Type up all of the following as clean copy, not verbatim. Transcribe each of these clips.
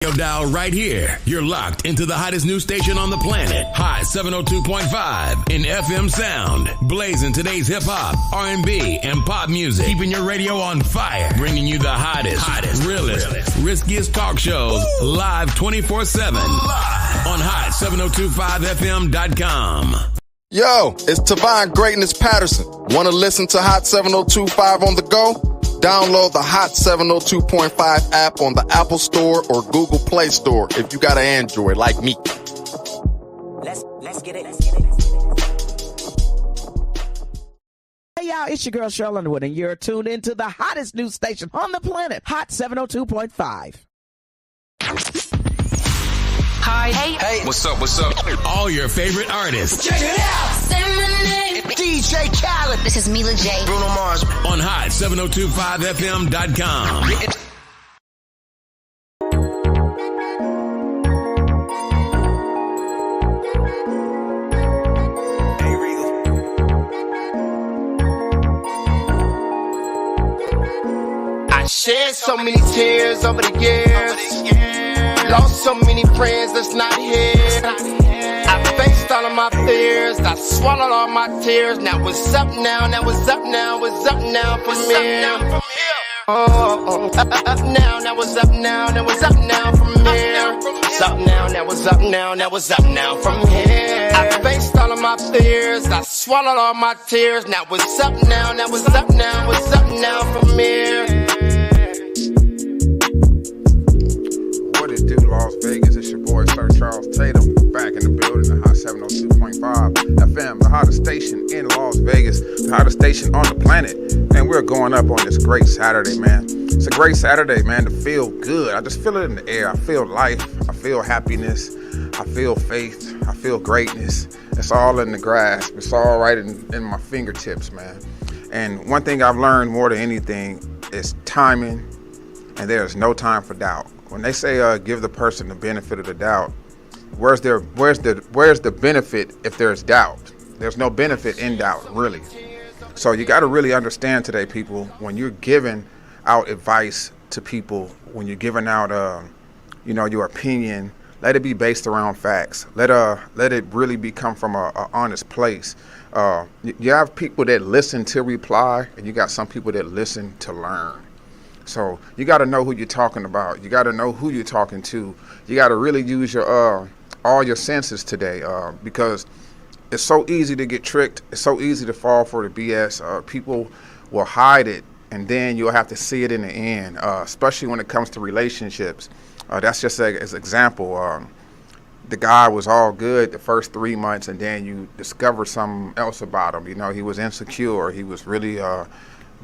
Your dial right here. You're locked into the hottest news station on the planet. Hot 702.5 in FM sound. Blazing today's hip hop, R&B, and pop music. Keeping your radio on fire. Bringing you the hottest, realest, riskiest talk shows live 24/7 on hot7025fm.com. Yo, it's Tavon Greatness Patterson. Want to listen to Hot 702.5 on the go? Download the Hot 702.5 app on the Apple Store or Google Play Store if you got an Android like me. Let's get it. Hey y'all, it's your girl Cheryl Underwood, and you're tuned into the hottest news station on the planet, Hot 702.5. Hi. Hey. What's up? All your favorite artists. Check it out. Say my name. DJ Khaled. This is Mila J. Bruno Mars. On hot7025fm.com. I shed so many tears over the years. Lost so many friends that's not here. I faced all of my fears. I swallowed all my tears. Now it's up now. Now it's up now. It's up now from here. Oh, up now. Now it's up now. Now it's up now from here. It's up now. Now it's up now. Now it's up now from here. I faced all of my fears. I swallowed all my tears. Now it's up now. Now it's up now. It's up now from here. Las Vegas, it's your boy Sir Charles Tatum, back in the building, the Hot 702.5 FM, the hottest station in Las Vegas, the hottest station on the planet. And we're going up on this great Saturday, man. It's a great Saturday, man, to feel good. I just feel it in the air. I feel life. I feel happiness. I feel faith. I feel greatness. It's all in the grasp. It's all right in my fingertips, man. And one thing I've learned more than anything is timing, and there's no time for doubt. When they say give the person the benefit of the doubt, where's the benefit if there's doubt? There's no benefit in doubt, really. So you got to really understand today, people, when you're giving out advice to people, when you're giving out your opinion, let it be based around facts. Let it really come from a honest place. You have people that listen to reply, and you got some people that listen to learn. So you got to know who you're talking about. You got to know who you're talking to. You got to really use your all your senses today, because it's so easy to get tricked. It's so easy to fall for the BS. People will hide it, and then you'll have to see it in the end, especially when it comes to relationships. That's just as an example. The guy was all good the first 3 months, and then you discover something else about him. You know, he was insecure. He was really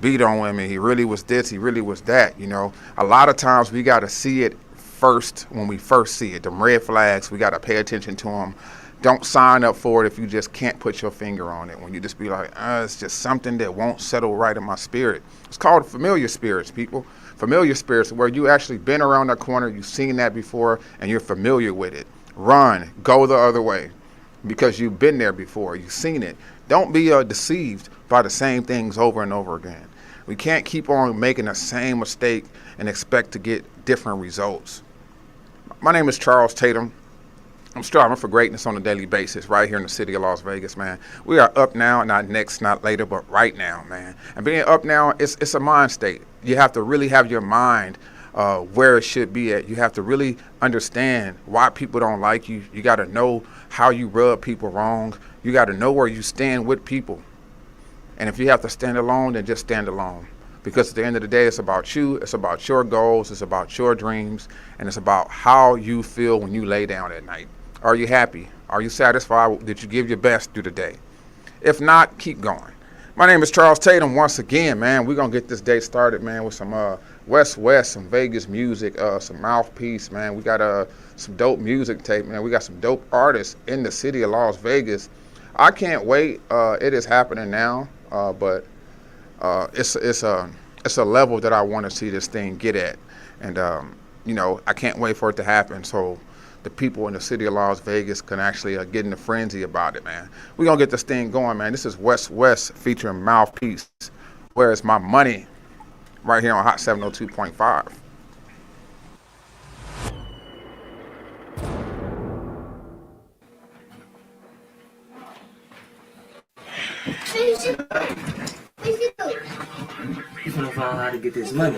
beat on women. He really was this. He really was that. You know, a lot of times we got to see it first when we first see it. Them red flags, we got to pay attention to them. Don't sign up for it if you just can't put your finger on it. When you just be like, it's just something that won't settle right in my spirit. It's called familiar spirits, people. Familiar spirits, where you actually been around that corner, you've seen that before, and you're familiar with it. Run, go the other way, because you've been there before. You've seen it. Don't be deceived by the same things over and over again. We can't keep on making the same mistake and expect to get different results. My name is Charles Tatum. I'm striving for greatness on a daily basis right here in the city of Las Vegas, man. We are up now, not next, not later, but right now, man. And being up now, it's a mind state. You have to really have your mind where it should be at. You have to really understand why people don't like you. You got to know how you rub people wrong. You got to know where you stand with people. And if you have to stand alone, then just stand alone. Because at the end of the day, it's about you. It's about your goals. It's about your dreams. And it's about how you feel when you lay down at night. Are you happy? Are you satisfied? Did you give your best through the day? If not, keep going. My name is Charles Tatum. Once again, man, we're going to get this day started, man, with some West, some Vegas music, some Mouthpiece, man. We got some dope music tape, man. We got some dope artists in the city of Las Vegas. I can't wait. It is happening now, but it's a level that I want to see this thing get at. And, I can't wait for it to happen. So the people in the city of Las Vegas can actually get in a frenzy about it, man. We're going to get this thing going, man. This is West featuring Mouthpiece. Where's My Money? Right here on Hot 702.5. You finna find out how to get this money.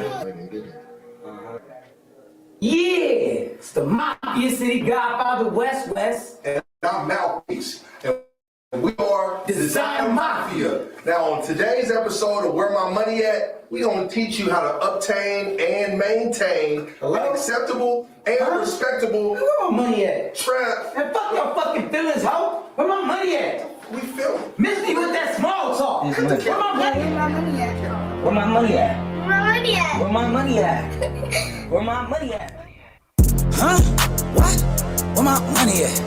Yeah, it's the Mafia City Godfather West West. And I'm Mouthpiece. And we are Designer Mafia. Now on today's episode of Where My Money At, we're going to teach you how to obtain and maintain an acceptable and respectable Where my money at? trap. And fuck your fucking feelings, ho. Where my money at? We feel. Miss me with that small talk. Where my money at? Where my money at? Where my money at? Where my money at? Huh? What? Where my money at?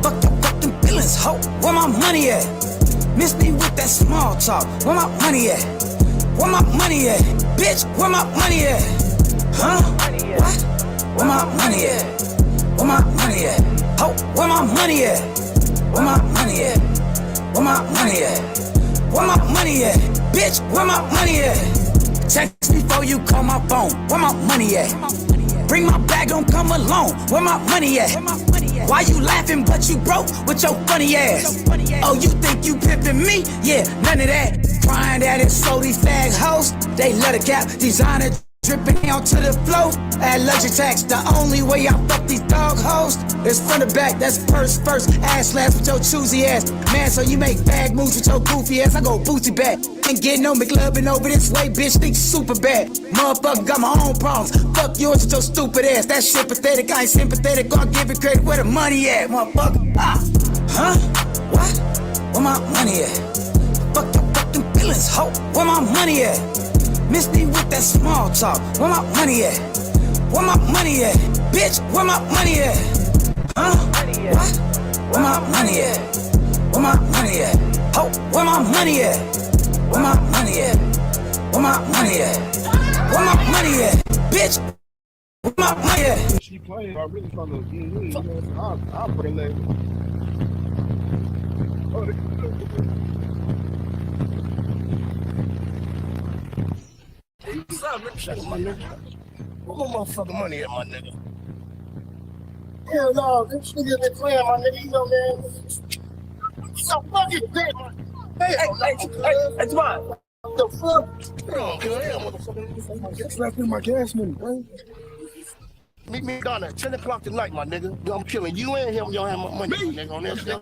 Fuck your fucking feelings, ho. Where my money at? Miss me with that small talk. Where my money at? Where my money at? Bitch, where my money at? Huh? What? Where my money at? Where my money at? Ho, where my money at? Where my money at? Where my money at? Where my money at? Bitch, where my money at? Text me before you call my phone. Where my money at? Bring my bag, don't come alone. Where my money at? Why you laughing but you broke with your funny ass? Oh, you think you pimping me? Yeah, none of that. Crying that it's so these fag hoes. They let a cap designer dripping down to the floor. Add luxury tax. The only way I fuck these dog hoes is from the back. That's purse first. Ass last with your choosy ass. Man, so you make bag moves with your goofy ass. I go booty back. Ain't getting no McLubbin over this way, bitch. Think super bad. Motherfucker got my own problems. Fuck yours with your stupid ass. That shit pathetic. I ain't sympathetic. Gonna give it credit where the money at, motherfucker. Ah. Huh? What? Where my money at? Fuck your fucking feelings, ho. Where my money at? Miss me with that small talk. Where my money at? Where my money at? Bitch, where my money at? Huh? What? Where my money at? Where my money at? Ho, where my money at? Where my money at? Where my money at? Where my money at? Bitch, where my money at? She playing, I really trying to get in. I'll put a leg. What's up, nigga? My nigga. Where my motherfucking money at, my nigga? Hell no, this nigga been playing, my nigga. You know, man. So fucking dead, man. Hey, it's mine. The fuck? Come on, kill him, motherfucker. Get slapped in my gas money, bro. Meet me down at 10 o'clock tonight, my nigga. I'm killing you and him. You don't have my money, my nigga, on that shit.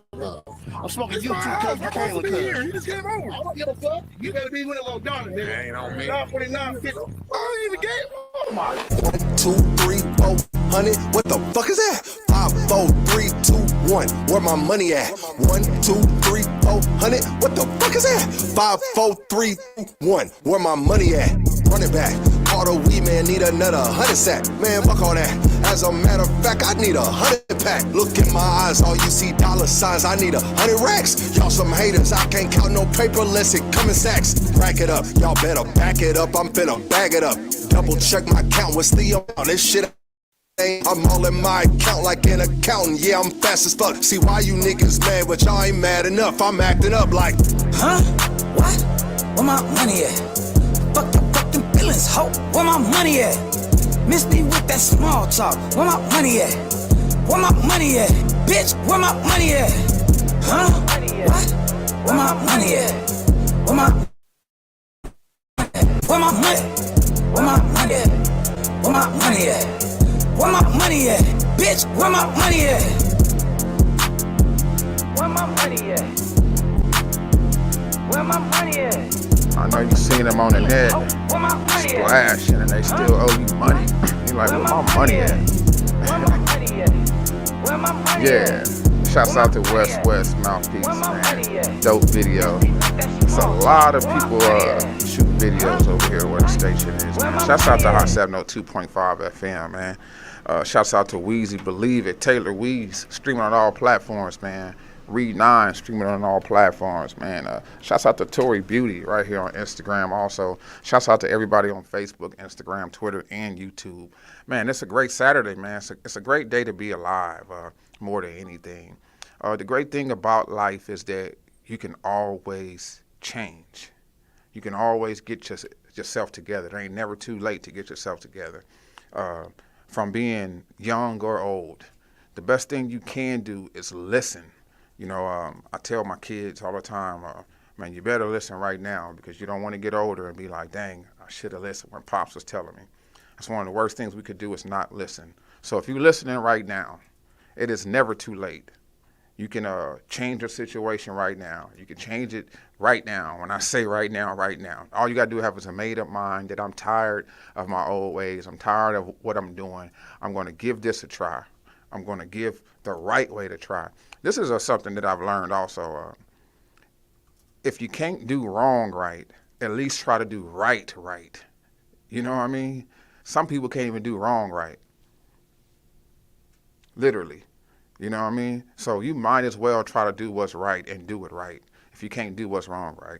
I'm smoking you too, cuz you came with cuz. He just came over. I don't give a fuck. You better be with a little Donna, nigga. Ain't on me. 949.50. I ain't even game. Oh my. 1, 2, 3, 400. What the fuck is that? 5, 4, 3, 2, 1. Where my money at? 1, 2, 3, 400. What the fuck is that? 5, 4, 3, 2, 1. Where my money at? Run it back. All the weed man need another 100 sack. Man, fuck all that. As a matter of fact, I need 100 pack. Look in my eyes, all you see dollar signs. I need 100 racks. Y'all some haters. I can't count no paper unless it come in sacks. Rack it up. Y'all better back it up. I'm finna bag it up. Double check my count. What's the amount? This shit. I'm all in my account like an accountant. Yeah, I'm fast as fuck. See why you niggas mad, but y'all ain't mad enough. I'm acting up like, huh? What? Where my money at? Fuck your fucking feelings, ho. Where my money at? Miss me with that small talk. Where my money at? Where my money at? Bitch, where my money at? Huh? What? Where my money at? Where my money? Where my money? Where my money at? Where my money at? Where my money at? Bitch, where my money at? Where my money at? Where my money at? I know you seen them on the net, splashing, and they still owe you money. You like, where my money at? Yeah. Shouts out to West Mouthpiece, man. Dope video. It's a lot of people shoot videos over here where the station is, man. Shouts out to Hot 702.5 FM, man. Shouts out to Weezy Believe It, Taylor Weeze, streaming on all platforms, man. Read 9 streaming on all platforms, man. Shouts out to Tori Beauty right here on Instagram also. Shouts out to everybody on Facebook, Instagram, Twitter, and YouTube. Man, it's a great Saturday, man. It's a great day to be alive, more than anything. The great thing about life is that you can always change. You can always get yourself together. It ain't never too late to get yourself together. From being young or old, the best thing you can do is listen. You know, I tell my kids all the time, man, you better listen right now because you don't want to get older and be like, dang, I should have listened when Pops was telling me. That's one of the worst things we could do is not listen. So if you're listening right now, it is never too late. You can change your situation right now. You can change it right now. When I say right now, right now. All you got to do is a made-up mind that I'm tired of my old ways. I'm tired of what I'm doing. I'm going to give this a try. I'm going to give the right way to try. This is something that I've learned also. If you can't do wrong right, at least try to do right right. You know what I mean? Some people can't even do wrong right. Literally. You know what I mean? So you might as well try to do what's right and do it right if you can't do what's wrong right.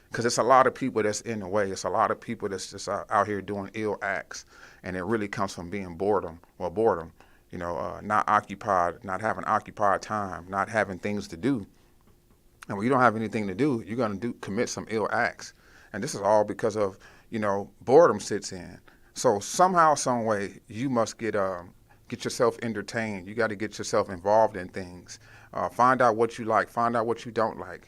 Because it's a lot of people that's in the way. It's a lot of people that's just out here doing ill acts. And it really comes from being boredom. You know, not occupied, not having occupied time, not having things to do. And when you don't have anything to do, you're going to commit some ill acts. And this is all because of, you know, boredom sits in. So somehow, some way, you must get yourself entertained. You got to get yourself involved in things. Find out what you like. Find out what you don't like.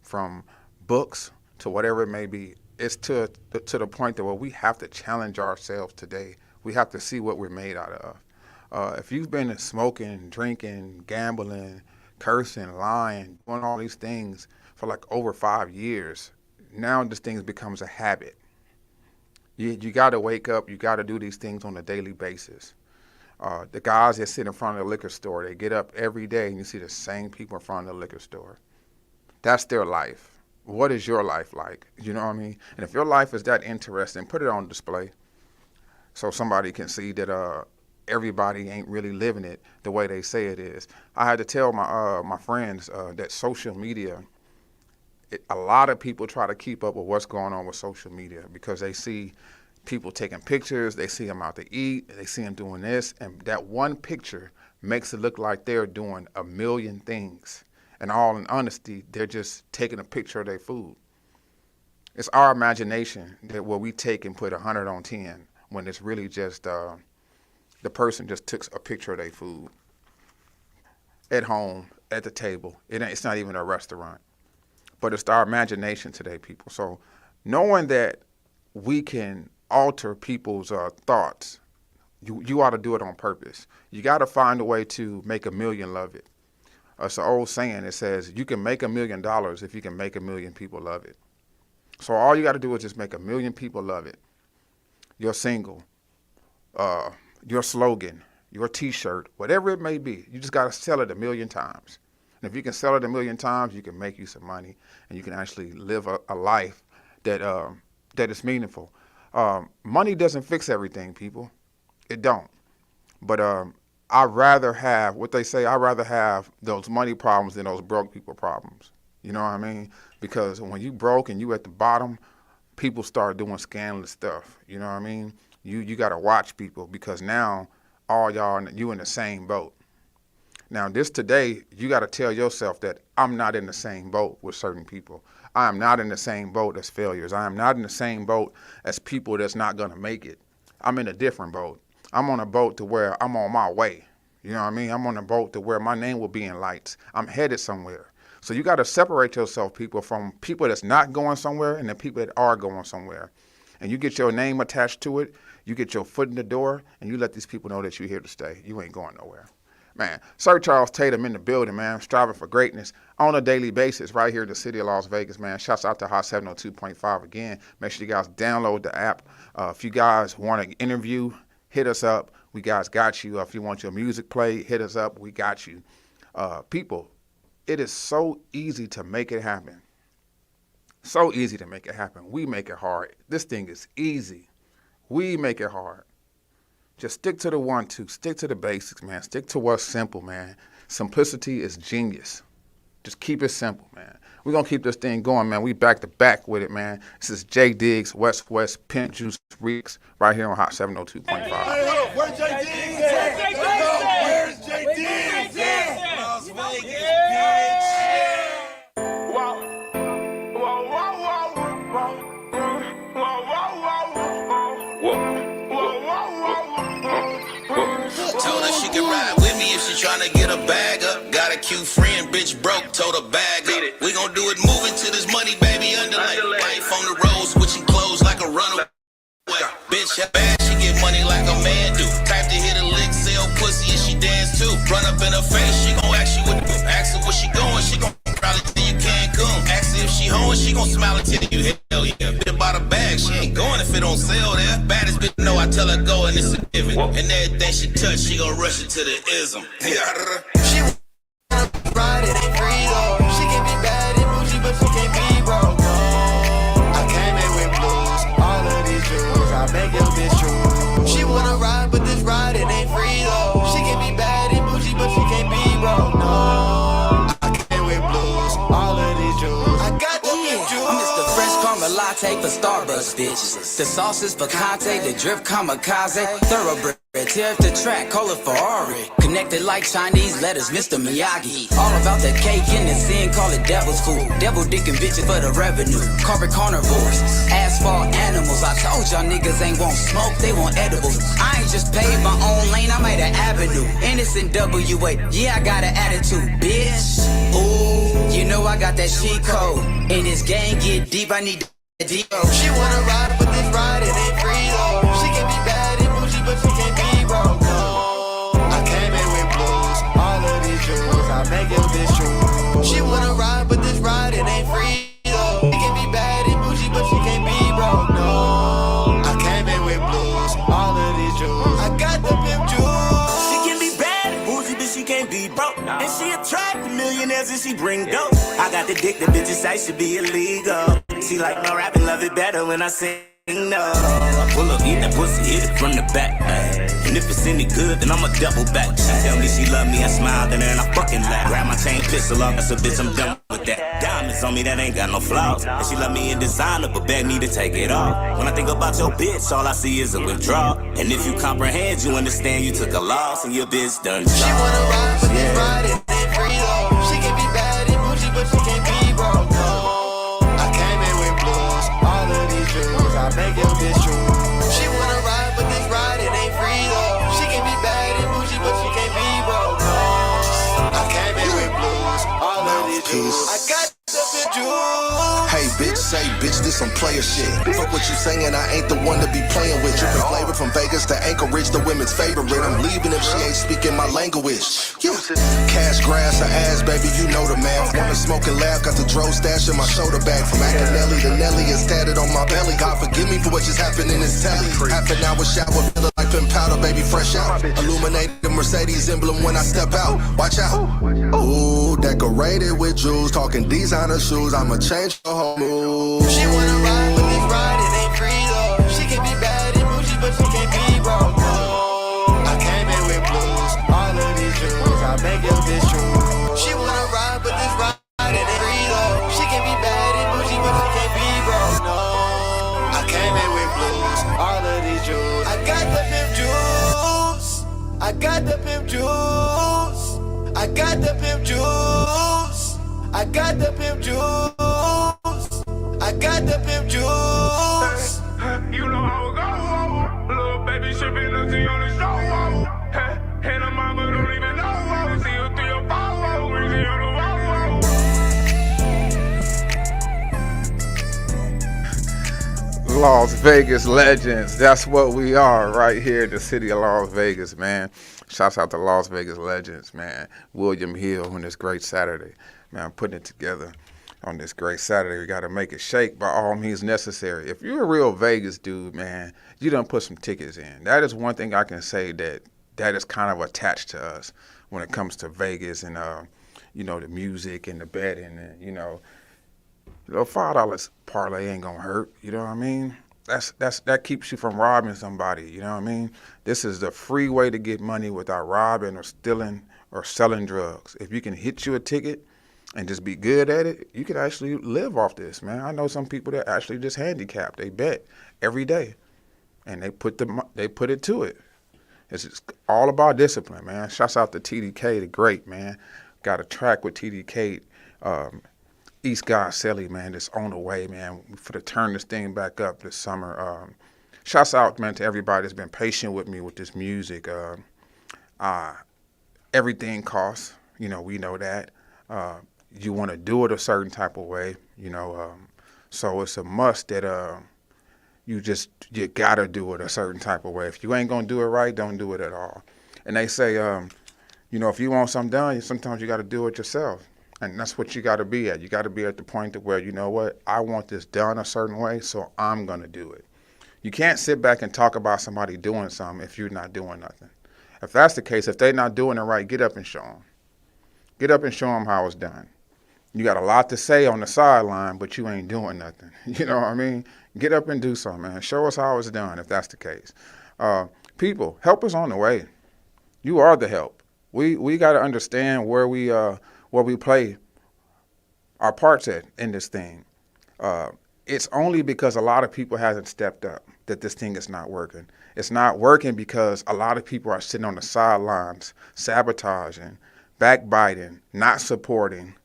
From books to whatever it may be. It's to the point that where we have to challenge ourselves today. We have to see what we're made out of. If you've been smoking, drinking, gambling, cursing, lying, doing all these things for like over 5 years, now this thing becomes a habit. You got to wake up. You got to do these things on a daily basis. The guys that sit in front of the liquor store, they get up every day and you see the same people in front of the liquor store. That's their life. What is your life like? You know what I mean? And if your life is that interesting, put it on display so somebody can see that everybody ain't really living it the way they say it is. I had to tell my friends that social media, a lot of people try to keep up with what's going on with social media because they see people taking pictures, they see them out to eat, they see them doing this, and that one picture makes it look like they're doing a million things. And all in honesty, they're just taking a picture of their food. It's our imagination that where we take and put 100 on 10 when it's really just the person just took a picture of their food at home, at the table. It's not even a restaurant. But it's our imagination today, people. So knowing that we can alter people's thoughts, you ought to do it on purpose. You got to find a way to make a million love it. It's an old saying that says you can make $1 million if you can make 1 million people love it. So all you got to do is just make 1 million people love it. Your single, your slogan, your T-shirt, whatever it may be, you just got to sell it 1 million times. And if you can sell it 1 million times, you can make you some money, and you can actually live a life that is meaningful. Money doesn't fix everything, people. It don't. But I'd rather have what they say. I'd rather have those money problems than those broke people problems. You know what I mean? Because when you broke and you at the bottom, people start doing scandalous stuff. You know what I mean? You got to watch people because now all you in the same boat. Now this today, you got to tell yourself that I'm not in the same boat with certain people. I am not in the same boat as failures. I am not in the same boat as people that's not going to make it. I'm in a different boat. I'm on a boat to where I'm on my way. You know what I mean? I'm on a boat to where my name will be in lights. I'm headed somewhere. So you got to separate yourself, people, from people that's not going somewhere and the people that are going somewhere. And you get your name attached to it, you get your foot in the door, and you let these people know that you're here to stay. You ain't going nowhere. Man, Sir Charles Tatum in the building, man, striving for greatness on a daily basis right here in the city of Las Vegas, man. Shouts out to Hot 702.5 again. Make sure you guys download the app. If you guys want an interview, hit us up. We guys got you. If you want your music played, hit us up. We got you. People, it is so easy to make it happen. So easy to make it happen. We make it hard. This thing is easy. We make it hard. Just stick to the 1-2. Stick to the basics, man. Stick to what's simple, man. Simplicity is genius. Just keep it simple, man. We're going to keep this thing going, man. We back to back with it, man. This is J Diggs, West, Pimp Juice, Reeks, right here on Hot 702.5. Hey, where's J Diggs at? Where's J Diggs at? Las Vegas, bitch. Told her she can ride with me if she tryna get a bag up. Got a cute friend, bitch broke, told her bag up. We gon' do it moving to this money. bitch bad, she get money like a man do. Type to hit a lick, sell pussy, and she dance too. Run up in her face, she gon' ask you what. Ask her where she going, she gon' probably tell you can't come. Ask her if she home, she gon' smile and tell you hell yeah. Bit about a bag, she ain't going if it don't sell there. Baddest bitch know I tell her go and it's a given. And everything she touch, she gon' rush it to the ism. She wanna ride, it ain't free though. She can be bad and bougie, but she can't be broke. No, I came in with blues, all of these jewels, I make your bitch true. She wanna ride, but this ride, it ain't free though. She can be bad and bougie, but she can't be broke. No, I came with blues, all of these jewels, I got the jewels. I'm Mr. French caramel latte for Starbucks, bitches. The sauce is picante, the drip kamikaze, thoroughbred. Tear up the track, call it Ferrari. Connected like Chinese letters, Mr. Miyagi. All about the cake and the sin, call it devil's food. Devil dickin' bitches for the revenue. Carpet carnivores, asphalt animals. I told y'all niggas ain't want smoke, they want edibles. I ain't just paved my own lane, I made an avenue. Innocent WA, yeah, I got an attitude, bitch. Ooh, you know I got that cheat code. And this game get deep, I need that D.O. She wanna ride, but this ride, it ain't free though. She can be bad and bougie, but she can't be broke. No, I came in with blues, all of these jewels, I make your bitch true. She wanna ride, but this ride, it ain't free though. She can be bad and bougie, but she can't be broke. No, I came in with blues, all of these jewels, I got the pimp jewels. She can be bad and bougie, but she can't be broke. And she attract the millionaires and she bring dope. I got the dick that bitches say should be illegal. She like my rap and love it better when I sing. No, I pull up, eat that pussy, hit it from the back. And if it's any good, then I'ma double back. She tell me she love me, I smiled and then I fucking laugh. Grab my chain, pistol off, that's a bitch, I'm done with that. Diamonds on me that ain't got no flaws. And she love me in designer, but beg me to take it off. When I think about your bitch, all I see is a withdrawal. And if you comprehend, you understand you took a loss and your bitch done. She wanna ride, but this ride, it ain't free though. She can be bad and bougie, but she can't be broke. No, I came in with blues, all of these jewels, I make your bitch true. She wanna ride, but this ride, it ain't free though. She can be bad and bougie, but she can't be broke. No, I came in with blues, all of these jewels, I got the pimp jewels. Hey, bitch, say, bitch, this some player shit. Fuck what you saying, I ain't the one to be playing with. Drippin' flavor from Vegas to Anchorage, the women's favorite. I'm leaving if she ain't speaking my language. Yeah. Cash, grass, or ass, baby, you know the math. Wanna smoke and laugh, got the dro stash in my shoulder bag. From Acanelli to Nelly, it's tatted on my belly. God forgive me for what just happened in this telly. Half an hour shower, feeling like pin powder, baby, fresh out. Illuminated the Mercedes emblem when I step out. Watch out. Ooh, decorated with jewels, talking designer shoes. I'ma change the whole mood. She wanna ride, but this ride, it ain't free though. She can be bad and bougie, but she can't be broke. No, I came in with blues, all of these jewels, I make your bitch true. She wanna ride, but this ride, it ain't free though. She can be bad and bougie, but she can't be broke. No, I came in with blues, all of these jewels, I got the pimp jewels, I got the pimp jewels, I got the pimp jewels, I got the pimp jewels. I got the pimp jewels. You know how it go. Little baby shipping nothing on the show. And her mama don't even know. See you 3 or 4. We see on the wall. Las Vegas legends. That's what we are right here in the city of Las Vegas, man. Shouts out to Las Vegas legends, man. William Hill on this great Saturday. Man, I'm putting it together on this great Saturday. We got to make it shake by all means necessary. If you're a real Vegas dude, man, you done put some tickets in. That is one thing I can say that is kind of attached to us when it comes to Vegas and, you know, the music and the betting and, you know, $5 parlay ain't gonna hurt. You know what I mean? That keeps you from robbing somebody. You know what I mean? This is the free way to get money without robbing or stealing or selling drugs. If you can hit you a ticket and just be good at it, you could actually live off this, man. I know some people that actually just handicap. They bet every day, and they put it to it. It's just all about discipline, man. Shouts out to TDK, the great, man. Got a track with TDK, East God Selly, man, that's on the way, man. We for to turn this thing back up this summer. Shouts out, man, to everybody that's been patient with me with this music. Everything costs, you know, we know that. You want to do it a certain type of way, you know. So it's a must that you gotta do it a certain type of way. If you ain't gonna do it right, don't do it at all. And they say, if you want something done, sometimes you gotta do it yourself. And that's what you gotta be at. You gotta be at the point to where, you know what, I want this done a certain way, so I'm gonna do it. You can't sit back and talk about somebody doing something if you're not doing nothing. If that's the case, if they're not doing it right, get up and show them. Get up and show them how it's done. You got a lot to say on the sideline, but you ain't doing nothing. You know what I mean? Get up and do something, man. Show us how it's done if that's the case. People, help us on the way. You are the help. We got to understand where we play our parts at in this thing. It's only because a lot of people hasn't stepped up that this thing is not working. It's not working because a lot of people are sitting on the sidelines, sabotaging, backbiting, not supporting.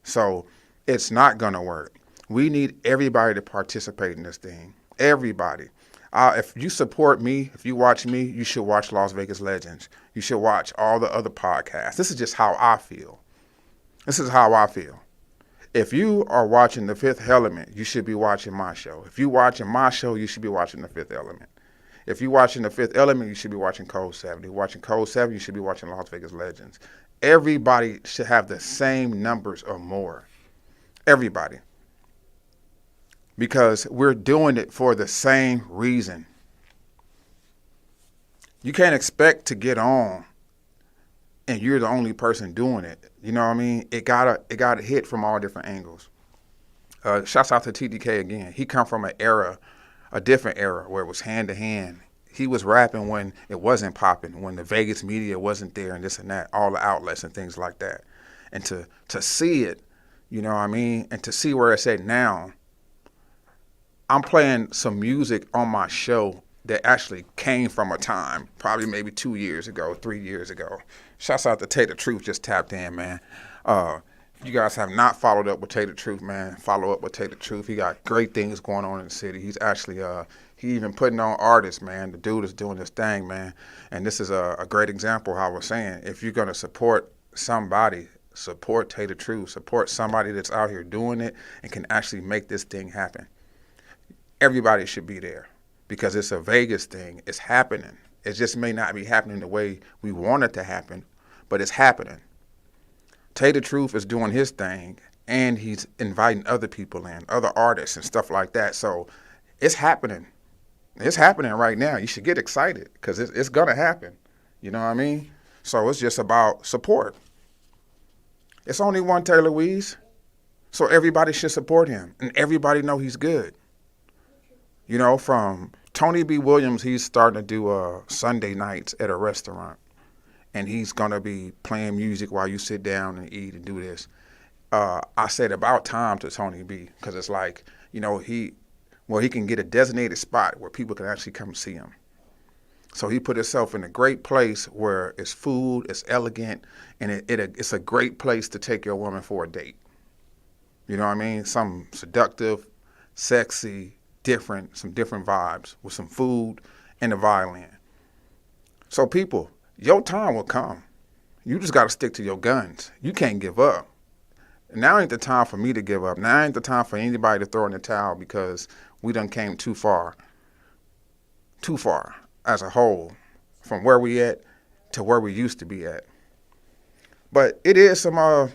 So it's not going to work. We need everybody to participate in this thing. Everybody. If you support me, if you watch me, you should watch Las Vegas Legends. You should watch all the other podcasts. This is just how I feel. This is how I feel. If you are watching The Fifth Element, you should be watching my show. If you're watching my show, you should be watching The Fifth Element. If you're watching The Fifth Element, you should be watching Code 7. If you're watching Code 7, you should be watching Las Vegas Legends. Everybody should have the same numbers or more. Everybody. Because we're doing it for the same reason. You can't expect to get on and you're the only person doing it. You know what I mean? It gotta hit from all different angles. Shouts out to TDK again. He come from a different era where it was hand to hand. He was rapping when it wasn't popping, when the Vegas media wasn't there and this and that, all the outlets and things like that. And to see it, you know what I mean? And to see where it's at now, I'm playing some music on my show that actually came from a time, probably maybe 2 years ago, 3 years ago. Shouts out to Tatum Truth, just tapped in, man. If you guys have not followed up with Tatum Truth, man, follow up with Tatum Truth. He got great things going on in the city. He's actually, he even putting on artists, man. The dude is doing this thing, man. And this is a great example, how I was saying, if you're going to support somebody, support Tatum Truth, support somebody that's out here doing it and can actually make this thing happen. Everybody should be there because it's a Vegas thing. It's happening. It just may not be happening the way we want it to happen, but it's happening. Tatum Truth is doing his thing, and he's inviting other people in, other artists and stuff like that. So it's happening. It's happening right now. You should get excited because it's going to happen. You know what I mean? So it's just about support. It's only one Taylor Weeze, so everybody should support him, and everybody know he's good. You know, from Tony B. Williams, he's starting to do Sunday nights at a restaurant. And he's going to be playing music while you sit down and eat and do this. I said about time to Tony B. because it's like, you know, he can get a designated spot where people can actually come see him. So he put himself in a great place where it's food, it's elegant, and it's a great place to take your woman for a date. You know what I mean? Some seductive, sexy, some different vibes with some food and a violin. So people, your time will come. You just got to stick to your guns. You can't give up. Now ain't the time for me to give up. Now ain't the time for anybody to throw in the towel because we done came too far as a whole from where we at to where we used to be at. But it is some, I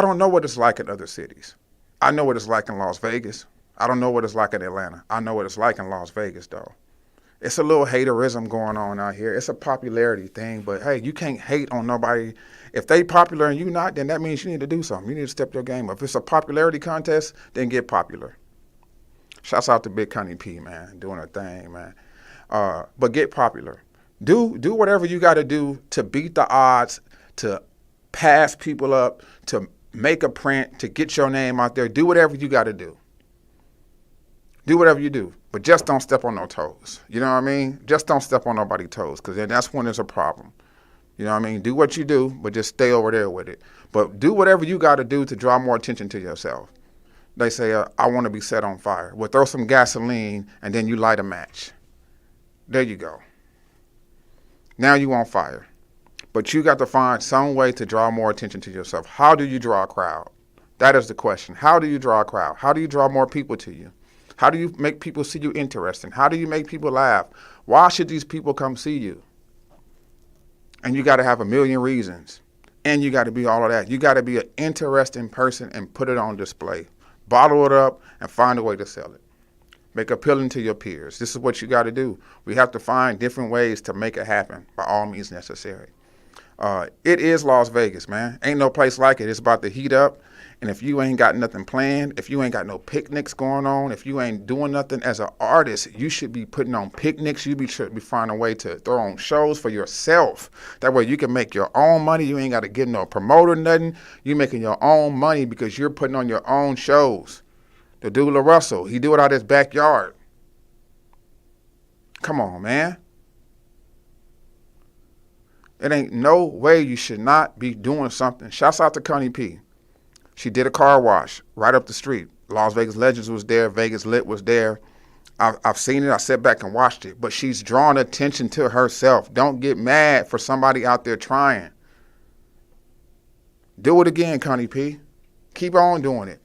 don't know what it's like in other cities. I know what it's like in Las Vegas. I don't know what it's like in Atlanta. I know what it's like in Las Vegas, though. It's a little haterism going on out here. It's a popularity thing, but hey, you can't hate on nobody. If they popular and you not, then that means you need to do something. You need to step your game up. If it's a popularity contest, then get popular. Shouts out to Big Connie P, man, doing her thing, man. But get popular. Do whatever you got to do to beat the odds, to pass people up, to make a print, to get your name out there. Do whatever you got to do. Do whatever you do, but just don't step on no toes. You know what I mean? Just don't step on nobody's toes, because then that's when there's a problem. You know what I mean? Do what you do, but just stay over there with it. But do whatever you got to do to draw more attention to yourself. They say, I want to be set on fire. Well, throw some gasoline, and then you light a match. There you go. Now you on fire. But you got to find some way to draw more attention to yourself. How do you draw a crowd? That is the question. How do you draw a crowd? How do you draw more people to you? How do you make people see you interesting? How do you make people laugh? Why should these people come see you? And you got to have a million reasons. And you got to be all of that. You got to be an interesting person and put it on display. Bottle it up and find a way to sell it. Make appealing to your peers. This is what you got to do. We have to find different ways to make it happen by all means necessary. It is Las Vegas, man. Ain't no place like it. It's about to heat up. And if you ain't got nothing planned, if you ain't got no picnics going on, if you ain't doing nothing as an artist, you should be putting on picnics. You should be finding a way to throw on shows for yourself. That way you can make your own money. You ain't got to get no promoter, nothing. You making your own money because you're putting on your own shows. The dude LaRussell, he do it out his backyard. Come on, man. It ain't no way you should not be doing something. Shouts out to Connie P. She did a car wash right up the street. Las Vegas Legends was there. Vegas Lit was there. I've seen it. I sat back and watched it. But she's drawing attention to herself. Don't get mad for somebody out there trying. Do it again, Connie P. Keep on doing it.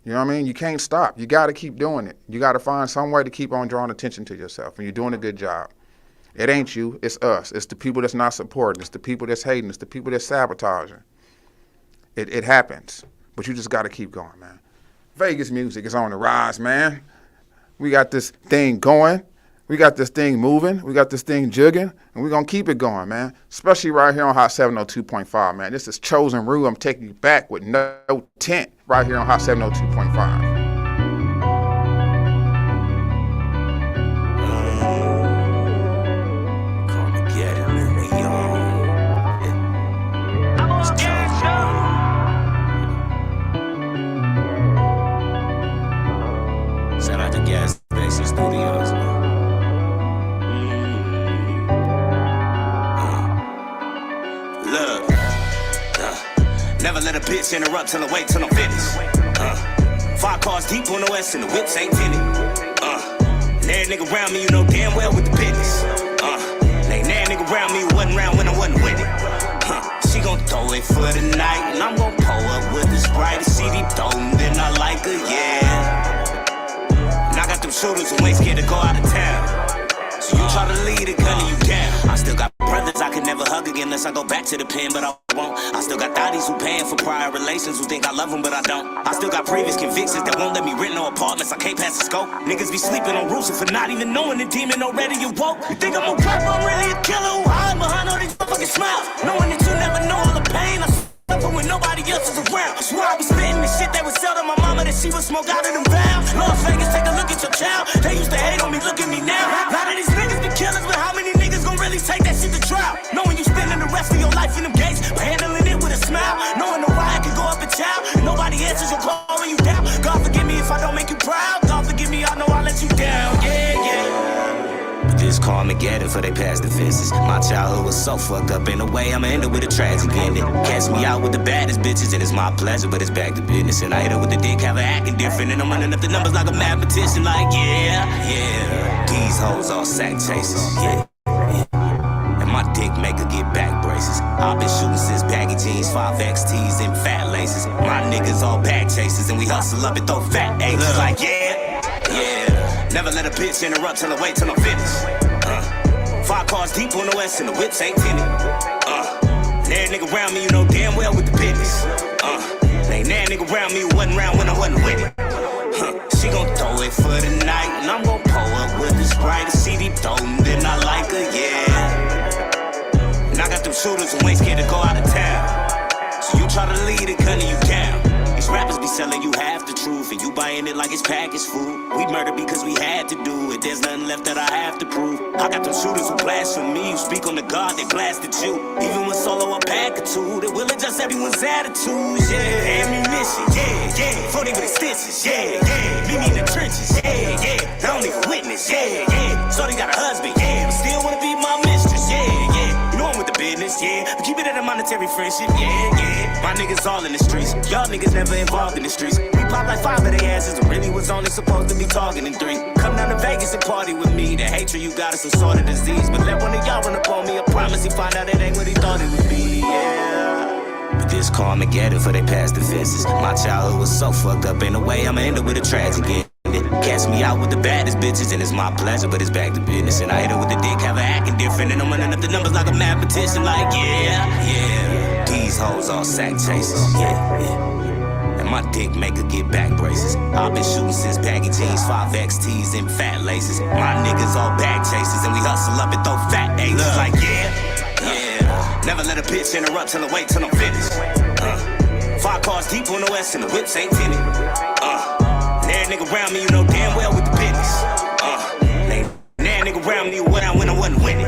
You know what I mean? You can't stop. You got to keep doing it. You got to find some way to keep on drawing attention to yourself. And you're doing a good job. It ain't you. It's us. It's the people that's not supporting. It's the people that's hating. It's the people that's sabotaging. It happens. But you just got to keep going, man. Vegas music is on the rise, man. We got this thing going. We got this thing moving. We got this thing jugging. And we're going to keep it going, man. Especially right here on Hot 702.5, man. This is Chosen Rue. I'm taking you back with no tent right here on Hot 702.5. Studios. Look, never let a bitch interrupt till I wait till I'm finished. 5 cars deep on the west and the whips ain't tinted. And every nigga around me, you know damn well with the business. Ain't every nigga around me who wasn't around when I wasn't with it. She gon' throw it for the night, and I'm gon' pull up with the Sprite. She deep throwing, then I like her, yeah. I got them shooters who ain't scared to go out of town. So you try to lead it, gunning you down. I still got brothers I can never hug again unless I go back to the pen, but I won't. I still got thotties who paying for prior relations who think I love them, but I don't. I still got previous convictions that won't let me rent no apartments. I can't pass the scope. Niggas be sleeping on roofs for not even knowing the demon already awoke. You think I'm a rapper, I'm really a killer who hide behind all these fucking smiles, knowing that you never know all the pain I suffer when nobody else is around. I swear I be spitting the shit they would sell to my mama that she would smoke out of them vows. Las Vegas, take a look at your child. They used to hate on me, look at me now. A lot of these niggas be killers, but how many niggas gon' really take that shit to trial? Knowing you spending the rest of your life in them gates, but handling it with a smile. Knowing the riot can go up and child. Nobody answers your call when you down. God forgive me if I don't make you proud. God forgive me, I know I let you down. Yeah, yeah. But this call Armageddon for they past defenses. My childhood was so fucked up in a way, I'ma end it with a tragic ending. Catch me out with the baddest bitches, and it's my pleasure, but it's back to business. And I hit her with the dick, have her acting different, and I'm running up the numbers like a mathematician, like yeah. These hoes all sack chasers, yeah. And my dick make her get back braces. I've been shooting since baggy jeans, 5XTs and fat laces. My niggas all bag chasers, and we hustle up and throw fat H's, like yeah. Never let a bitch interrupt till I wait till I'm finished. 5 cars deep on the west and the whips ain't tinted. And every nigga around me, you know damn well with the business. Ain't every nigga around me who wasn't around when I wasn't with it. She gon' throw it for the night, and I'm gon' pull up with the Sprite. She deep throwing, then I like her, yeah. And I got them shooters who ain't scared to go out of town. So you try to lead it, gunning you down. These rappers be selling you half the truth, and you buying it like it's packaged food. We murder because we had to do it. There's nothing left that I have to prove. I got them shooters who blaspheme me, who speak on the God, they blasted you. Even when solo a pack or two, they will adjust everyone's attitudes, yeah. Ammunition, yeah. 40 with extensions, yeah. Meet me in the trenches, yeah. I don't even witness, yeah. Shorty got a husband, yeah, but still wanna be my mistress, yeah. You know I'm with the business, yeah. But keep it at a monetary friendship, yeah. My niggas all in the streets, y'all niggas never involved in the streets. We pop like 5 of their asses, and really was only supposed to be talking in 3. Come down to Vegas and party with me. The hatred you got is some sort of disease, but let one of y'all run up on me. I promise he find out it ain't what he thought it would be, yeah. But this Armageddon for they past defenses. My childhood was so fucked up in a way, I'ma end it with a tragic ending. Catch me out with the baddest bitches, and it's my pleasure, but it's back to business. And I hit her with the dick, have her acting different, and I'm running up the numbers like a mathematician, like, yeah. These hoes all sack chasers, yeah. And my dick make her get back braces. I've been shooting since baggy jeans, 5XTs and fat laces. My niggas all bag chasers, and we hustle up and throw fat H's, like, yeah. Never let a bitch interrupt till I wait till I'm finished. 5 cars deep on the west, and the whips ain't tinted. And every nigga around me, you know damn well with the business. And every nigga around me, when I wasn't winning.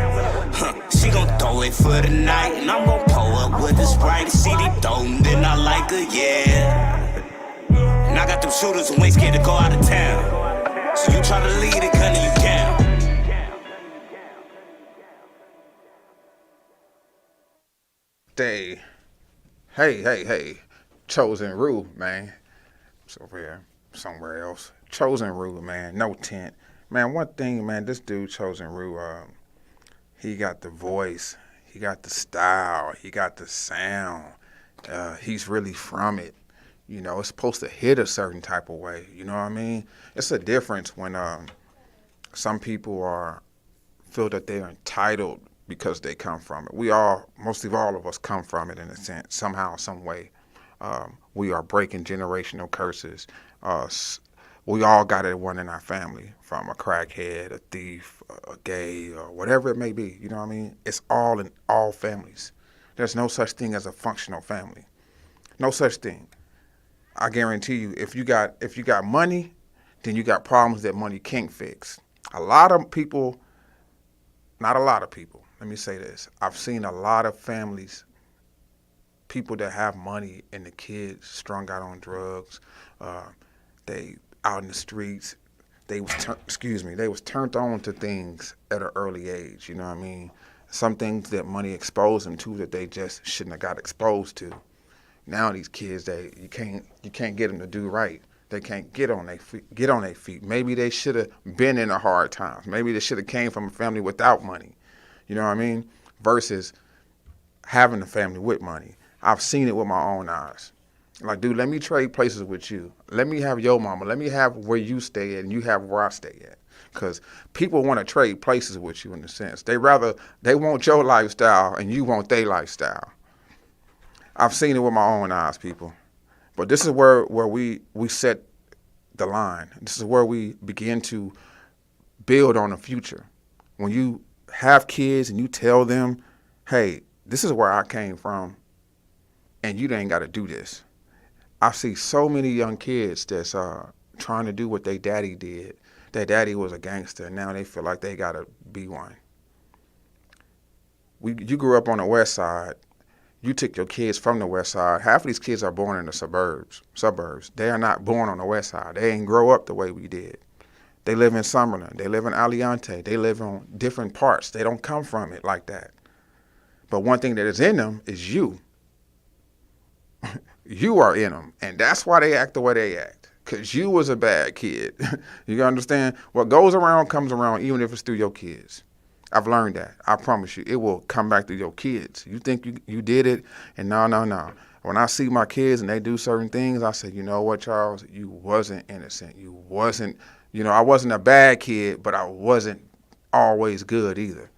She gon' throw it for the night, and I'm gon' pull up with the Sprite. See they throwin', then I like her, yeah. And I got them shooters who ain't scared to go out of town. So you try to lead it, gunning you down. Hey, Chosen Rue, man. It's over here, somewhere else. Chosen Rue, man, no tent. Man, one thing, man, this dude, Chosen Rue, he got the voice, he got the style, he got the sound. He's really from it. You know, it's supposed to hit a certain type of way. You know what I mean? It's a difference when some people feel that they're entitled because they come from it. Mostly all of us come from it in a sense, somehow, some way. We are breaking generational curses. We all got one in our family, from a crackhead, a thief, a gay, or whatever it may be. You know what I mean? It's all in all families. There's no such thing as a functional family. No such thing. I guarantee you, if you got money, then you got problems that money can't fix. A lot of people, not a lot of people, let me say this. I've seen a lot of families, people that have money and the kids strung out on drugs, they out in the streets, they was turned on to things at an early age, you know what I mean? Some things that money exposed them to that they just shouldn't have got exposed to. Now these kids, you can't get them to do right. They can't get on their feet. Maybe they should have been in a hard times. Maybe they should have came from a family without money. You know what I mean? Versus having a family with money. I've seen it with my own eyes. Like, dude, let me trade places with you. Let me have your mama. Let me have where you stay at and you have where I stay at. Because people want to trade places with you in a sense. They want your lifestyle and you want their lifestyle. I've seen it with my own eyes, people. But this is where we set the line. This is where we begin to build on the future. When you have kids and you tell them, hey, this is where I came from, and you ain't got to do this. I see so many young kids that's trying to do what their daddy did. Their daddy was a gangster, and now they feel like they got to be one. You grew up on the west side. You took your kids from the west side. Half of these kids are born in the suburbs. They are not born on the west side. They ain't grow up the way we did. They live in Summerlin. They live in Aliante. They live on different parts. They don't come from it like that. But one thing that is in them is you. You are in them. And that's why they act the way they act. Because you was a bad kid. You understand? What goes around comes around, even if it's through your kids. I've learned that. I promise you. It will come back to your kids. You think you did it, and no. When I see my kids and they do certain things, I say, you know what, Charles? You wasn't innocent. You wasn't, I wasn't a bad kid, but I wasn't always good either.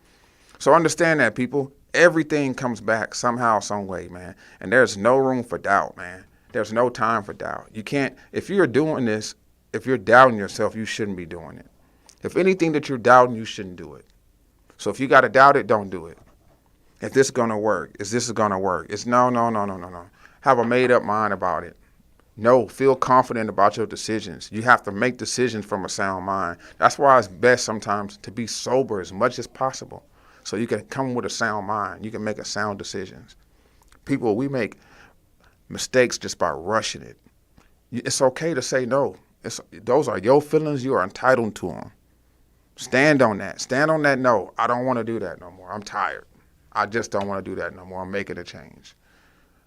So understand that, people. Everything comes back somehow, some way, man. And there's no room for doubt, man. There's no time for doubt. You can't, if you're doing this, if you're doubting yourself, you shouldn't be doing it. If anything that you're doubting, you shouldn't do it. So if you got to doubt it, don't do it. If this is going to work, It's no. Have a made up mind about it. No, feel confident about your decisions. You have to make decisions from a sound mind. That's why it's best sometimes to be sober as much as possible. So you can come with a sound mind. You can make a sound decisions. People, we make mistakes just by rushing it. It's okay to say no. Those are your feelings. You are entitled to them. Stand on that. Stand on that no. I don't want to do that no more. I'm tired. I just don't want to do that no more. I'm making a change.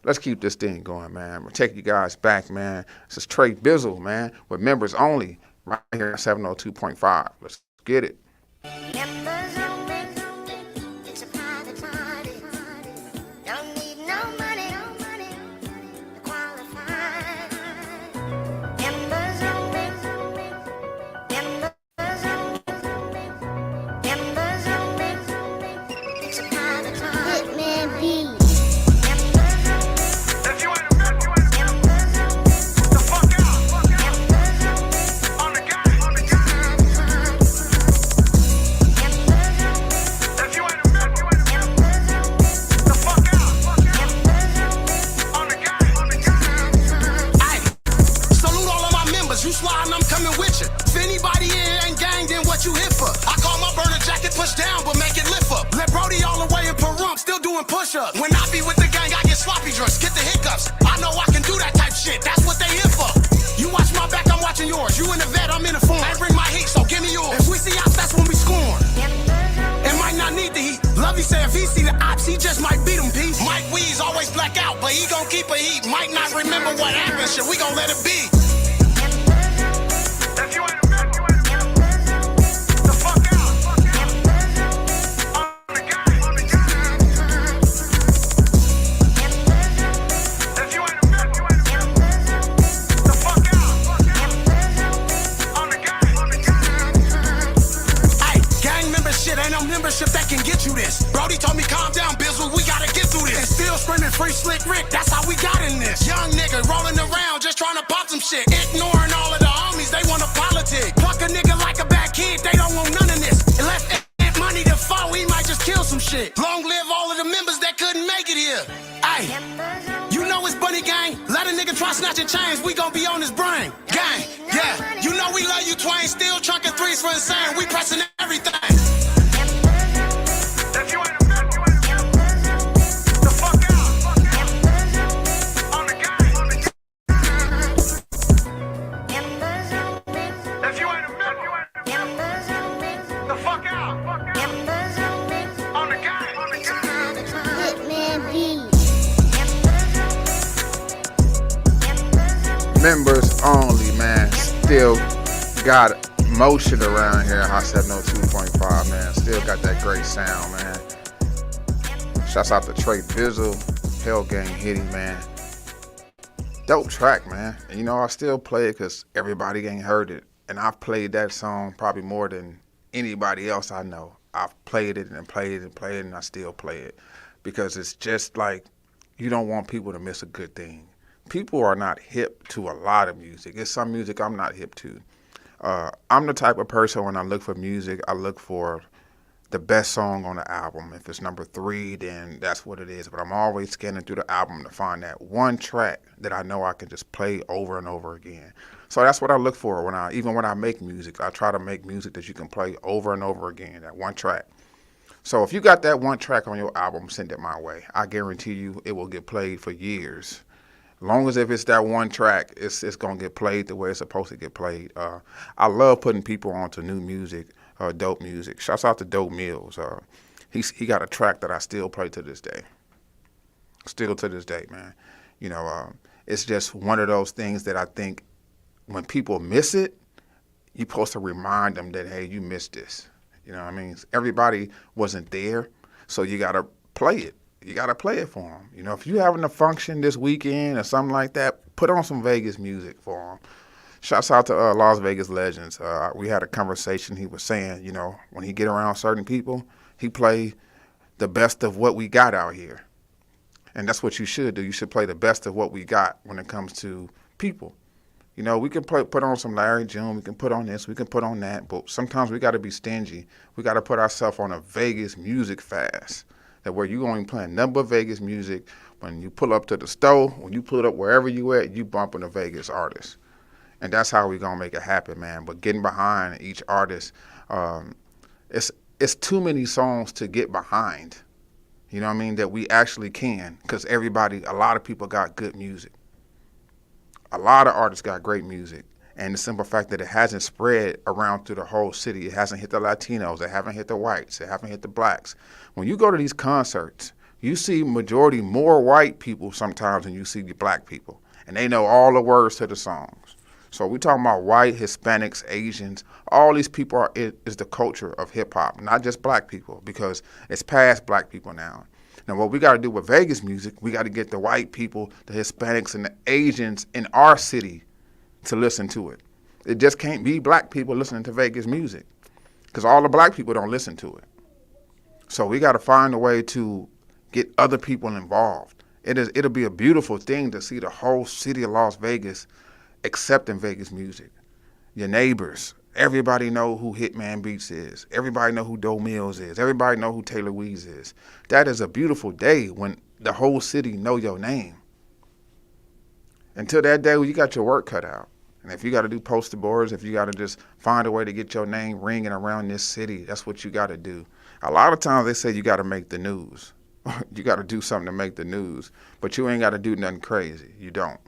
Let's keep this thing going, man. I'm going to take you guys back, man. This is Trey Bizzle, man, with members only, right here at 702.5. Let's get it. Members only. It's a private party. Don't need no money to qualify. Members only. doing push-ups. When I be with the gang, I get sloppy drunks, get the hiccups. I know I can do that type shit, that's what they here for. You watch my back, I'm watching yours. You in the vet, I'm in the form. I bring my heat, so give me yours. If we see ops, that's when we scorn. It might not need the heat. Lovey say if he see the ops, he just might beat him, P. Mike Weeds always black out, but he gon' keep a heat. Might not remember what happened, shit, we gon' let it be. If you ain't a man, the fuck out. On the gang. If you ain't a man, the fuck out. On the gang. Ay, gang member shit ain't no membership that can get you this. Brody told me calm down, Bizzle, we gotta get through this. And still screaming free Slick Rick, that's how we got in this. Young nigga rolling around just trying to pop some shit. Ignoring all of the homies, they wanna politic. Pluck a nigga like a bad kid, they don't want none of this. Unless it money to fall, he might just kill some shit. Long live all of the members that couldn't make it here. Ay, you know it's Bunny Gang. Let a nigga try snatching chains, we gon' be on his brain. Gang, yeah, you know we love you twain. Still trunking threes for insane, we pressing everything. If you ain't a man, the fuck out. On the gang. If you ain't a man, the fuck out. On the gang. Members only, man. Still got motion around here at Hot 702.5, man. Still got that great sound, man. Shouts out to Trey Bizzle, Hell Gang Hitty, man. Dope track, man. And you know, I still play it because everybody ain't heard it. And I've played that song probably more than anybody else I know. I've played it and played it and played it, and I still play it. Because it's just like, you don't want people to miss a good thing. People are not hip to a lot of music. It's some music I'm not hip to. I'm the type of person, when I look for music, I look for the best song on the album. If it's number 3, then that's what it is. But I'm always scanning through the album to find that one track that I know I can just play over and over again. So that's what I look for even when I make music. I try to make music that you can play over and over again, that one track. So if you got that one track on your album, send it my way. I guarantee you it will get played for years. As long as if it's that one track, it's going to get played the way it's supposed to get played. I love putting people onto new music, dope music. Shouts out to Dope Mills. He got a track that I still play to this day. Still to this day, man. You know, it's just one of those things that I think when people miss it, you're supposed to remind them that, hey, you missed this. You know what I mean? Everybody wasn't there, so you got to play it. You got to play it for them. You know, if you're having a function this weekend or something like that, put on some Vegas music for them. Shouts out to Las Vegas Legends. We had a conversation. He was saying, you know, when he get around certain people, he play the best of what we got out here. And that's what you should do. You should play the best of what we got when it comes to people. You know, we can put on some Larry June, we can put on this, we can put on that, but sometimes we got to be stingy. We got to put ourselves on a Vegas music fast. That where you only playing number of Vegas music. When you pull up to the store, when you pull up wherever you at, you bumping a Vegas artist. And that's how we gonna make it happen, man. But getting behind each artist, it's too many songs to get behind. You know what I mean? That we actually can, because a lot of people got good music. A lot of artists got great music. And the simple fact that it hasn't spread around through the whole city. It hasn't hit the Latinos. It haven't hit the whites. It haven't hit the blacks. When you go to these concerts, you see majority more white people sometimes than you see the black people. And they know all the words to the songs. So we talking about white, Hispanics, Asians. All these people is the culture of hip-hop, not just black people, because it's past black people now. Now, what we got to do with Vegas music, we got to get the white people, the Hispanics, and the Asians in our city to listen to it. It just can't be black people listening to Vegas music, because all the black people don't listen to it. So we got to find a way to get other people involved. It'll be a beautiful thing to see the whole city of Las Vegas accepting Vegas music. Your neighbors, everybody know who Hitman Beats is. Everybody know who Doe Mills is. Everybody know who Taylor Weeze is. That is a beautiful day when the whole city know your name. Until that day, you got your work cut out. And if you got to do poster boards, if you got to just find a way to get your name ringing around this city, that's what you got to do. A lot of times they say you got to make the news. You got to do something to make the news. But you ain't got to do nothing crazy. You don't.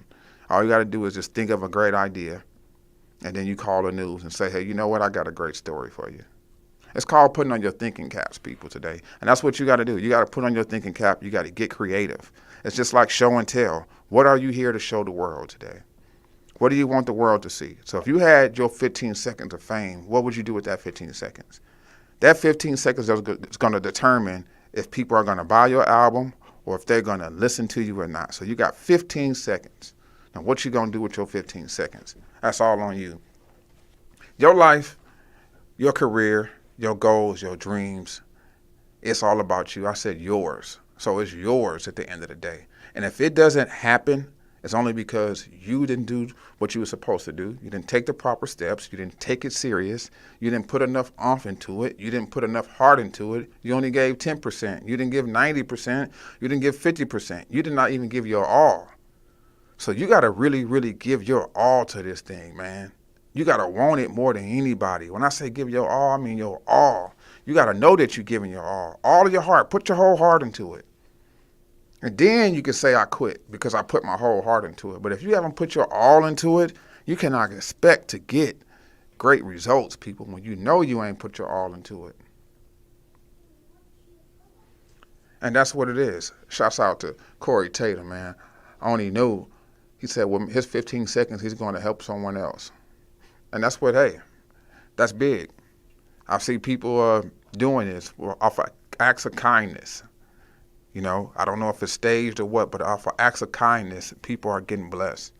All you got to do is just think of a great idea, and then you call the news and say, hey, you know what? I got a great story for you. It's called putting on your thinking caps, people, today. And that's what you got to do. You got to put on your thinking cap. You got to get creative. It's just like show and tell. What are you here to show the world today? What do you want the world to see? So if you had your 15 seconds of fame, what would you do with that 15 seconds? That 15 seconds is going to determine if people are going to buy your album or if they're going to listen to you or not. So you got 15 seconds. Now, what you going to do with your 15 seconds? That's all on you. Your life, your career, your goals, your dreams, it's all about you. I said yours. So it's yours at the end of the day. And if it doesn't happen, it's only because you didn't do what you were supposed to do. You didn't take the proper steps. You didn't take it serious. You didn't put enough oomph into it. You didn't put enough heart into it. You only gave 10%. You didn't give 90%. You didn't give 50%. You did not even give your all. So you got to really, really give your all to this thing, man. You got to want it more than anybody. When I say give your all, I mean your all. You got to know that you're giving your all of your heart. Put your whole heart into it. And then you can say I quit because I put my whole heart into it. But if you haven't put your all into it, you cannot expect to get great results, people, when you know you ain't put your all into it. And that's what it is. Shouts out to Corey Tatum, man. I only knew, he said, well, his 15 seconds, he's going to help someone else. And that's what, hey, that's big. I see people doing this off of acts of kindness. You know, I don't know if it's staged or what, but off of acts of kindness, people are getting blessed.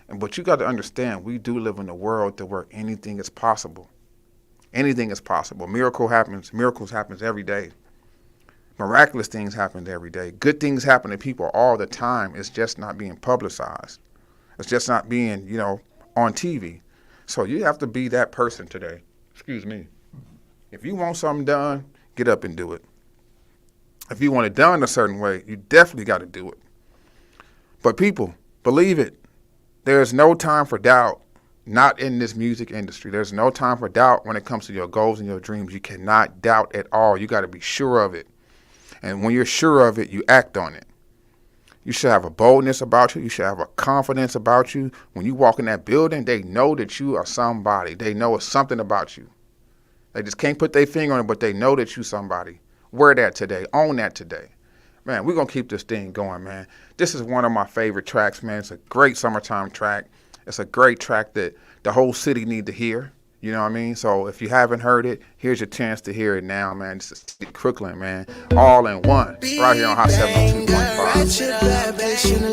But you got to understand, we do live in a world where anything is possible. Anything is possible. Miracles happen every day. Miraculous things happen every day. Good things happen to people all the time. It's just not being publicized. It's just not being, on TV. So you have to be that person today. Excuse me. If you want something done, get up and do it. If you want it done a certain way, you definitely got to do it. But people, believe it. There's no time for doubt, not in this music industry. There's no time for doubt when it comes to your goals and your dreams. You cannot doubt at all. You got to be sure of it. And when you're sure of it, you act on it. You should have a boldness about you. You should have a confidence about you. When you walk in that building, they know that you are somebody. They know it's something about you. They just can't put their finger on it, but they know that you somebody. Wear that today. Own that today. Man, we're going to keep this thing going, man. This is one of my favorite tracks, man. It's a great summertime track. It's a great track that the whole city need to hear. You know what I mean? So if you haven't heard it, here's your chance to hear it now, man. This is Crooklyn, man. All in one. Right here on Hot 702.5. Ratchet bad bitch and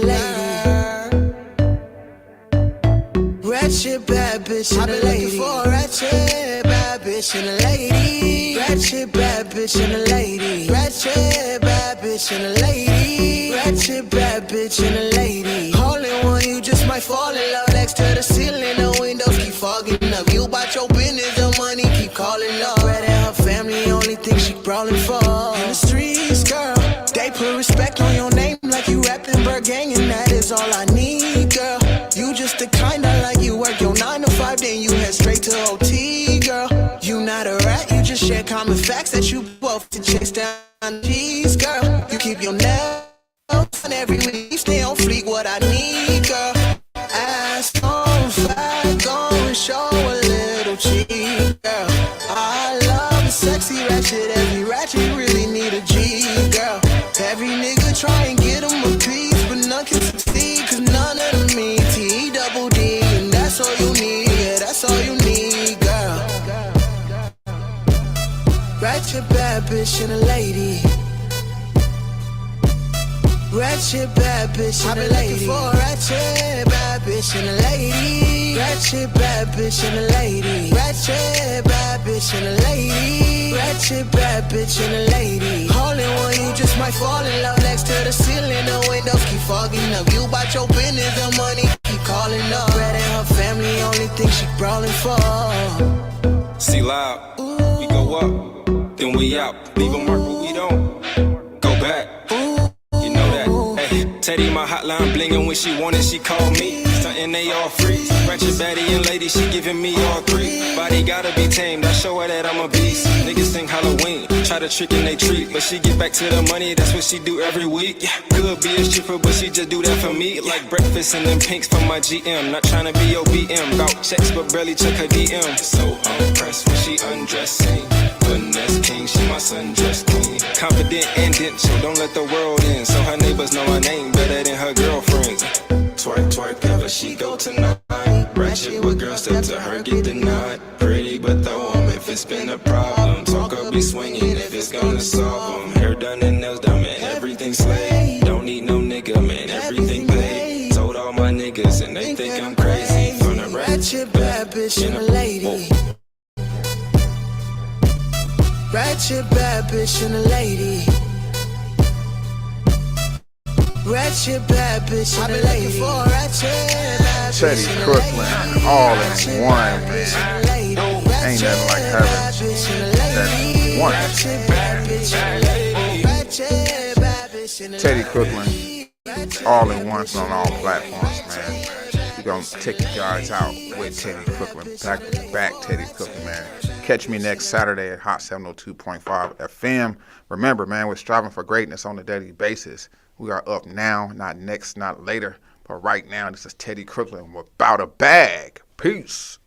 a lady. Ratchet bad bitch and a lady. Ratchet bad bitch and a lady. Ratchet bad bitch and a lady. Ratchet bad bitch and a lady. All in one, you just might fall in love. Next to the ceiling, the windows keep fogging up. You bought your business, the money keep calling up. Red and her family, only thing she brawling for. In the streets, girl, they put respect on your name like you rapping Bird Gang, and that is all I need, girl. You just the kind of like you work your 9 to 5, then you head straight to OT, girl. You not a rat, you just share common facts that you both to chase down G's, girl. You keep your nails on every week, stay on fleek, what I need, girl. Ass on fat, go and show a little cheek, girl. I love the sexy ratchet, every ratchet really need a G, girl. Every nigga try and get him a piece, but none can succeed, cause none of them mean T-double-D, and that's all you need, yeah, that's all you need, girl. Ratchet bad bitch and a lady. Ratchet bad bitch and a lady. For a ratchet bad bitch and a lady. Ratchet bad bitch and a lady. Ratchet bad bitch and a lady. Ratchet bad bitch and a lady. All in one, you just might fall in love. Next to the ceiling, the windows keep fogging up. You bought your business, the money keep calling up. Red and her family, only thing she brawling for. See loud, we go up, then we out. Leave a mark, but we don't go back. You know that. Hey, Teddy, my hotline blingin' when she wanted, she called me. stuntin', they all free. Ratchet baddie and lady, she giving me all three. Body gotta be tamed, I show her that I'm a beast. Niggas think Halloween, try to trick and they treat. But she get back to the money, that's what she do every week. Yeah, could be a stripper, but she just do that for me. Like breakfast and them pinks from my GM. Not trying to be your BM, bout checks but barely check her DM. So impressed when she undressing. Finesse king, she my sundress queen. Confident and dense, so don't let the world in. So her neighbors know her name better than her girlfriends. Twerk, twerk, ever she go tonight. Ratchet, but girls step to her, get denied. Pretty, but throw 'em if it's been a problem. Talk or be swinging if it's gonna solve 'em. Hair done and nails done, man, everything slay. Don't need no nigga, man, everything paid. Told all my niggas and they think I'm crazy. From the ratchet, bad bitch and a lady. Ratchet bad bitch and a lady. Ratchet bad bitch and a lady. For a ratchet bad Teddy bitch Crooklyn, all in one, man. Ain't nothing like having that one. Teddy Crooklyn, all in one on all platforms, man. We're gonna take you guys out with Teddy Crooklyn, back to back Teddy Crooklyn, man. Catch me next Saturday at Hot 702.5 FM. Remember, man, we're striving for greatness on a daily basis. We are up now, not next, not later, but right now. This is Teddy Crooklyn without a bag. Peace.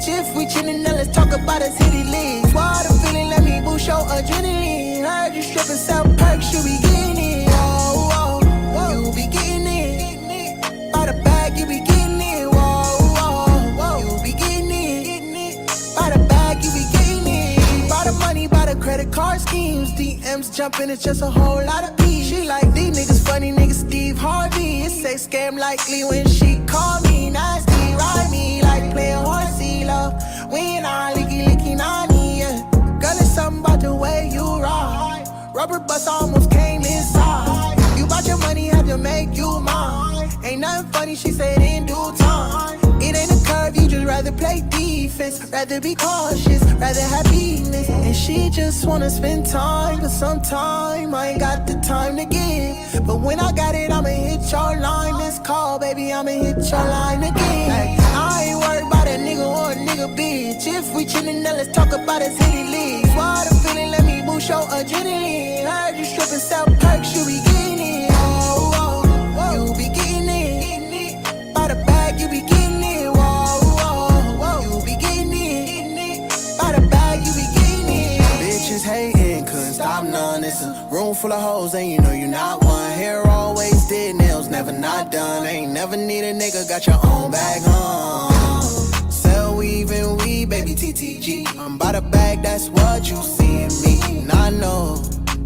If we chillin', now let's talk about us hitty leagues. Water feeling, let me boost your adrenaline. Heard you strippin' South Perks, you be getting it. Whoa, whoa, whoa, you be getting it. By the bag, you be getting it. Whoa, whoa, whoa, you be getting it. By the bag, you be getting it. By the money, by the credit card schemes. DMs jumping, it's just a whole lot of peace. She like these niggas, funny niggas, Steve Harvey. It say scam likely when she call me. Nasty, ride me like playing horsey love. When I licky nani, yeah. Girl, it's something about the way you ride. Rubber bus almost came inside. You bought your money, had to make you mine. Ain't nothing funny, she said in due time. It ain't a curve, you just rather play defense. Rather be cautious, rather have penis. And she just wanna spend time, but sometime I ain't got the time to give. But when I got it, I'ma hit your line. This call, baby, I'ma hit your line again. Hey, I ain't worried about a nigga or a nigga bitch. If we chillin', now let's talk about us hitty leagues. Water feeling, let me boost your adrenaline. Heard you strippin' South Perks, you be getting it. Oh, oh, oh, you be getting it. By the bag, you be getting it. Whoa, whoa, whoa, you be getting it. By the bag, you be getting it. Bitches hating, couldn't stop none. It's a room full of hoes, and you know you're not one. Hair always did, nails never not done. Ain't never need a nigga, got your own bag on. Sell weave and weed, baby TTG. I'm by the bag, that's what you see in me. And I know,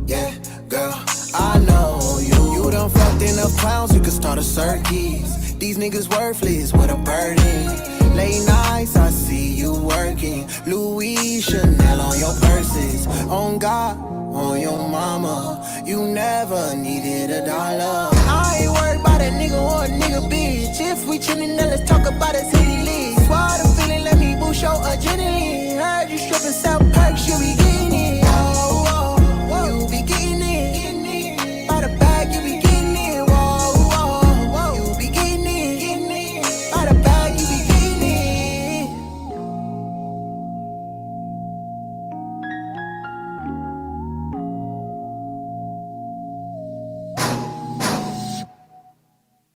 yeah, girl, I know you. You done fucked enough clowns, you could start a circus. These niggas worthless with a burden. Late nights, I see you working. Louis Chanel on your purses. On God, on your mama. You never needed a dollar. I ain't worried about a nigga or a nigga bitch. If we chillin', now let's talk about us hitty leagues. Water feeling, let me boost your adrenaline. Heard you strippin' South Perks, you be getting it.